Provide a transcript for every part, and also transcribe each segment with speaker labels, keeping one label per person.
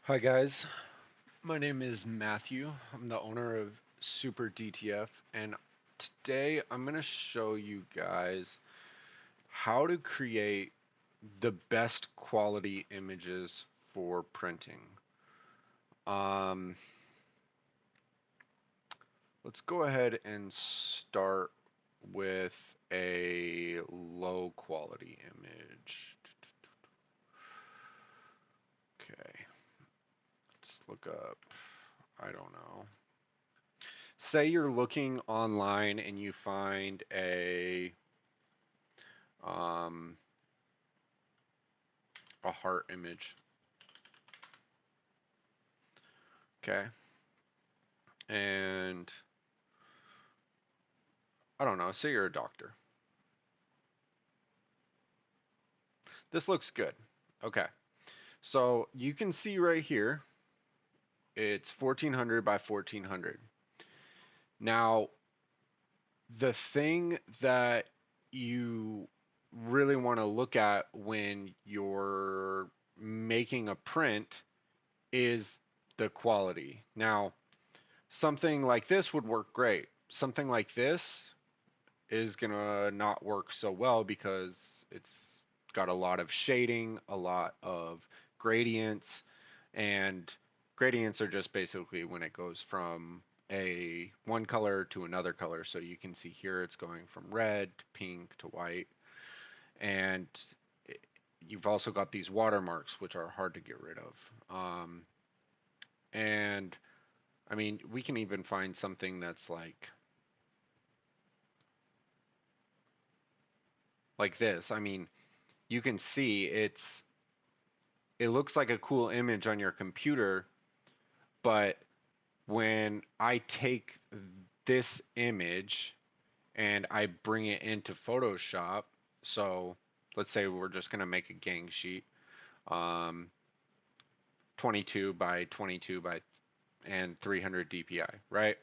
Speaker 1: Hi guys, my name is Matthew. I'm the owner of Super DTF, and today I'm going to show you guys how to create the best quality images for printing. Um, let's go ahead and start with a low quality image. Okay, let's look up, I don't know. Say you're looking online and you find um, a heart image. Okay. And I don't know, say you're a doctor. This looks good. Okay. So you can see right here, it's 1400 by 1400. Now, the thing that you really want to look at when you're making a print is the quality. Now, something like this would work great. Something like this is gonna not work so well because it's got a lot of shading, a lot of gradients, and gradients are just basically when it goes from a one color to another color. So you can see here it's going from red to pink to white, and you've also got these watermarks which are hard to get rid of. And I mean, we can even find something that's like this. I mean, you can see it looks like a cool image on your computer, but when I take this image and I bring it into Photoshop, so let's say we're just going to make a gang sheet, um, 22 by 22 by and 300 DPI, right?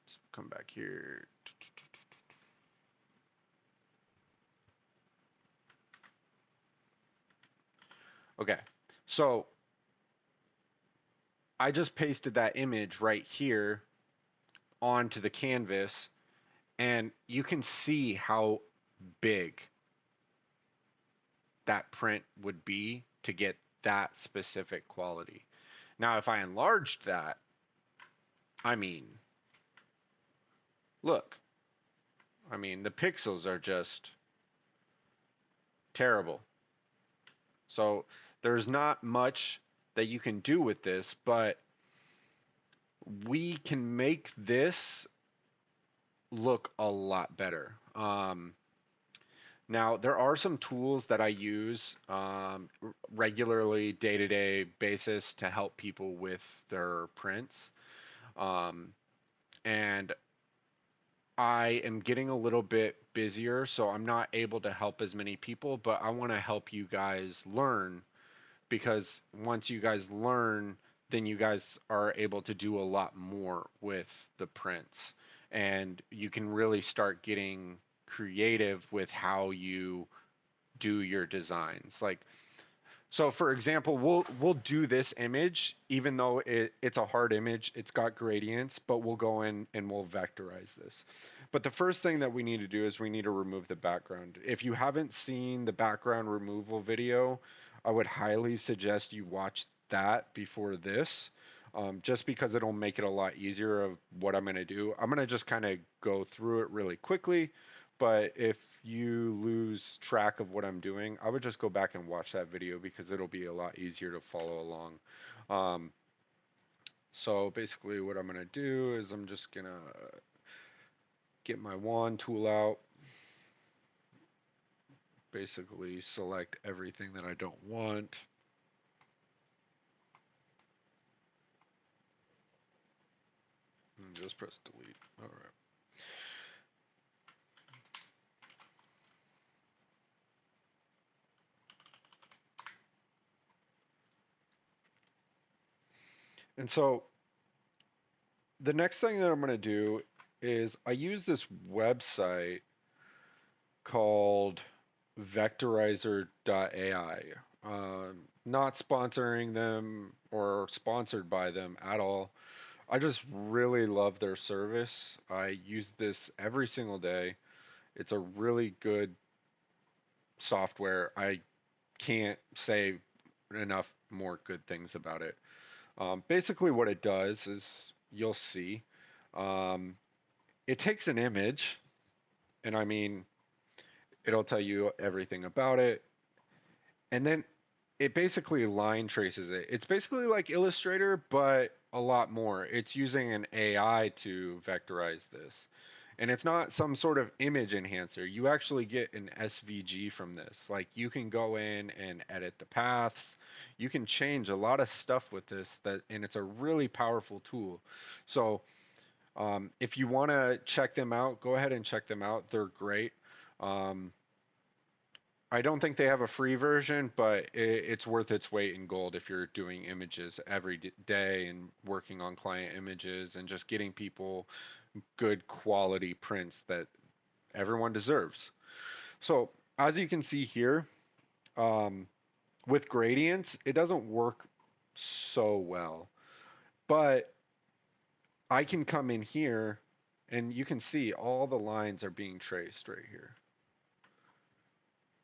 Speaker 1: Let's come back here. Okay, so I just pasted that image right here onto the canvas, and you can see how big that print would be to get that specific quality. Now, if I enlarged that, I mean, look, I mean, the pixels are just terrible. So there's not much that you can do with this, but we can make this look a lot better. Now, there are some tools that I use regularly, day-to-day basis to help people with their prints. Um, and I am getting a little bit busier, so I'm not able to help as many people, but I want to help you guys learn because once you guys learn, then you guys are able to do a lot more with the prints. And you can really start getting creative with how you do your designs. Like, so for example, we'll do this image, even though it's a hard image, it's got gradients, but we'll go in and we'll vectorize this. But the first thing that we need to do is we need to remove the background. If you haven't seen the background removal video, I would highly suggest you watch that before this, just because it'll make it a lot easier of what I'm going to do. I'm going to just kind of go through it really quickly, but if you lose track of what I'm doing, I would just go back and watch that video because it'll be a lot easier to follow along. Um, so basically what I'm going to do is I'm just going to get my wand tool out, basically select everything that I don't want. And just press delete. All right. And so the next thing that I'm going to do is I use this website called Vectorizer.ai. Not sponsoring them or sponsored by them at all. I just really love their service. I use this every single day. It's a really good software. I can't say enough more good things about it. Basically, what it does is you'll see um, it takes an image, and I mean, it'll tell you everything about it, and then it basically line traces it. It's basically like Illustrator, but a lot more. It's using an AI to vectorize this. And it's not some sort of image enhancer. You actually get an SVG from this. Like you can go in and edit the paths. You can change a lot of stuff with this and it's a really powerful tool. So if you want to check them out, go ahead and check them out. They're great. Um, I don't think they have a free version, but it's worth its weight in gold if you're doing images every day and working on client images and just getting people good quality prints that everyone deserves. So as you can see here, um, with gradients, it doesn't work so well, but I can come in here and you can see all the lines are being traced right here.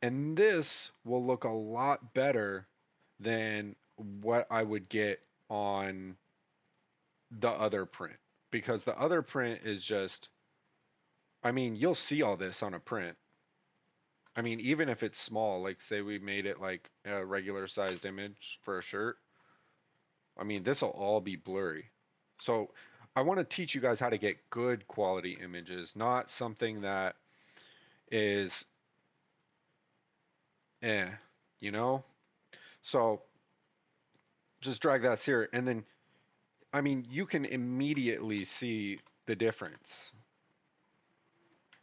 Speaker 1: And this will look a lot better than what I would get on the other print because the other print is just, I mean, you'll see all this on a print. I mean, even if it's small, like say we made it like a regular sized image for a shirt, I mean, this will all be blurry. So I want to teach you guys how to get good quality images, not something that is eh, you know? So just drag that here and then I mean, you can immediately see the difference.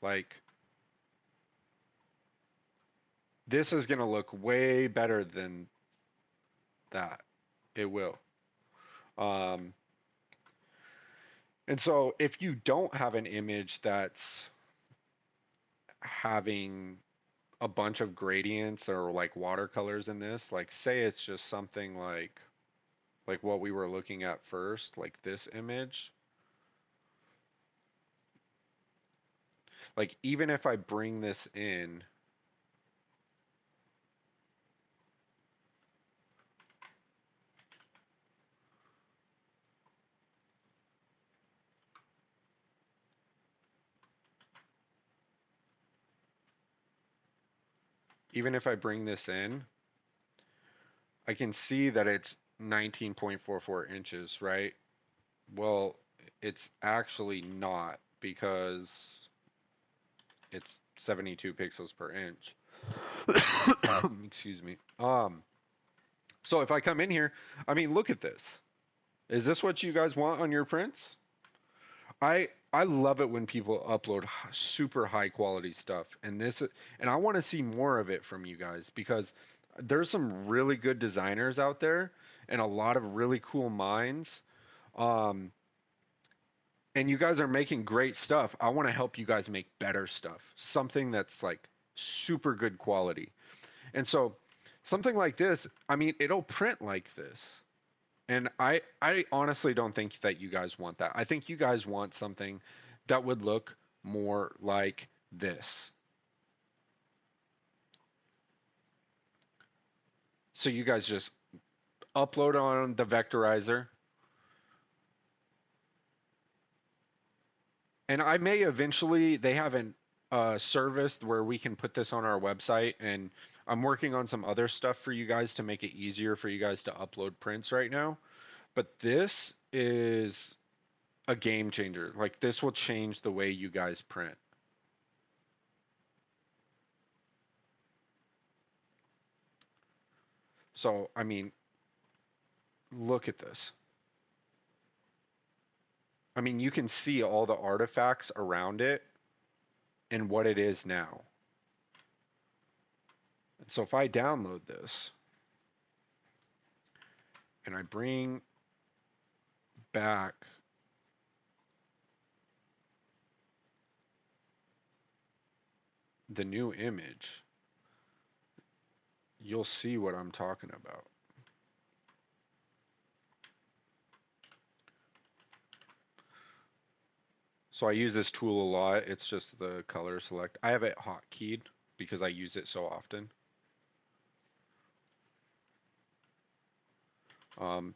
Speaker 1: Like, this is going to look way better than that. It will. Um, and so, if you don't have an image that's having a bunch of gradients or like watercolors in this, like say it's just something like what we were looking at first, like this image. Like even if I bring this in, even if I bring this in, I can see that it's 19.44 inches, right? Well, it's actually not because it's 72 pixels per inch. Excuse me. So if I come in here, I mean, look at this. Is this what you guys want on your prints? I love it when people upload super high quality stuff, and I want to see more of it from you guys because there's some really good designers out there and a lot of really cool minds. Um, and you guys are making great stuff. I want to help you guys make better stuff, something that's like super good quality. And so something like this, I mean, it'll print like this. And I honestly don't think that you guys want that. I think you guys want something that would look more like this. So you guys just upload on the vectorizer. And I may eventually, they have an service where we can put this on our website. And I'm working on some other stuff for you guys to make it easier for you guys to upload prints right now. But this is a game changer. Like this will change the way you guys print. So, I mean, look at this. I mean, you can see all the artifacts around it and what it is now. And so if I download this and I bring back the new image, you'll see what I'm talking about. So I use this tool a lot. It's just the color select. I have it hotkeyed because I use it so often.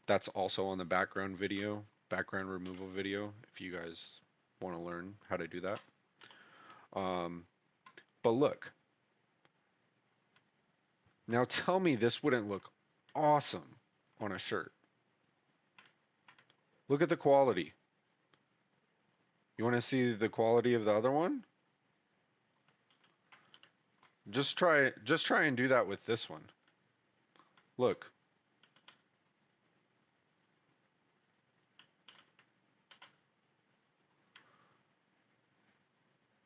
Speaker 1: That's also on the background removal video, if you guys want to learn how to do that. Um, but look, now tell me this wouldn't look awesome on a shirt. Look at the quality. You want to see the quality of the other one? Just try and do that with this one. Look.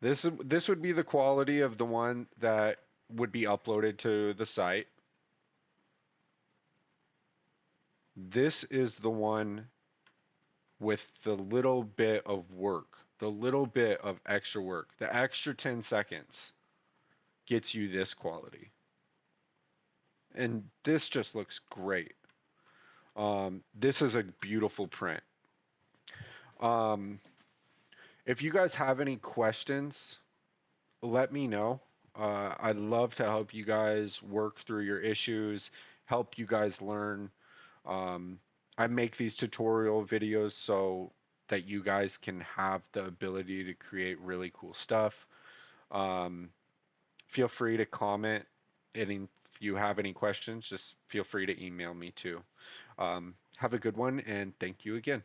Speaker 1: This would be the quality of the one that would be uploaded to the site. This is the one with the little bit of work, the little bit of extra work. The extra 10 seconds gets you this quality. And this just looks great. This is a beautiful print. Um, if you guys have any questions, let me know. I'd love to help you guys work through your issues, help you guys learn. Um, I make these tutorial videos so that you guys can have the ability to create really cool stuff. Um, feel free to comment, and if you have any questions, just feel free to email me too. Have a good one, and thank you again.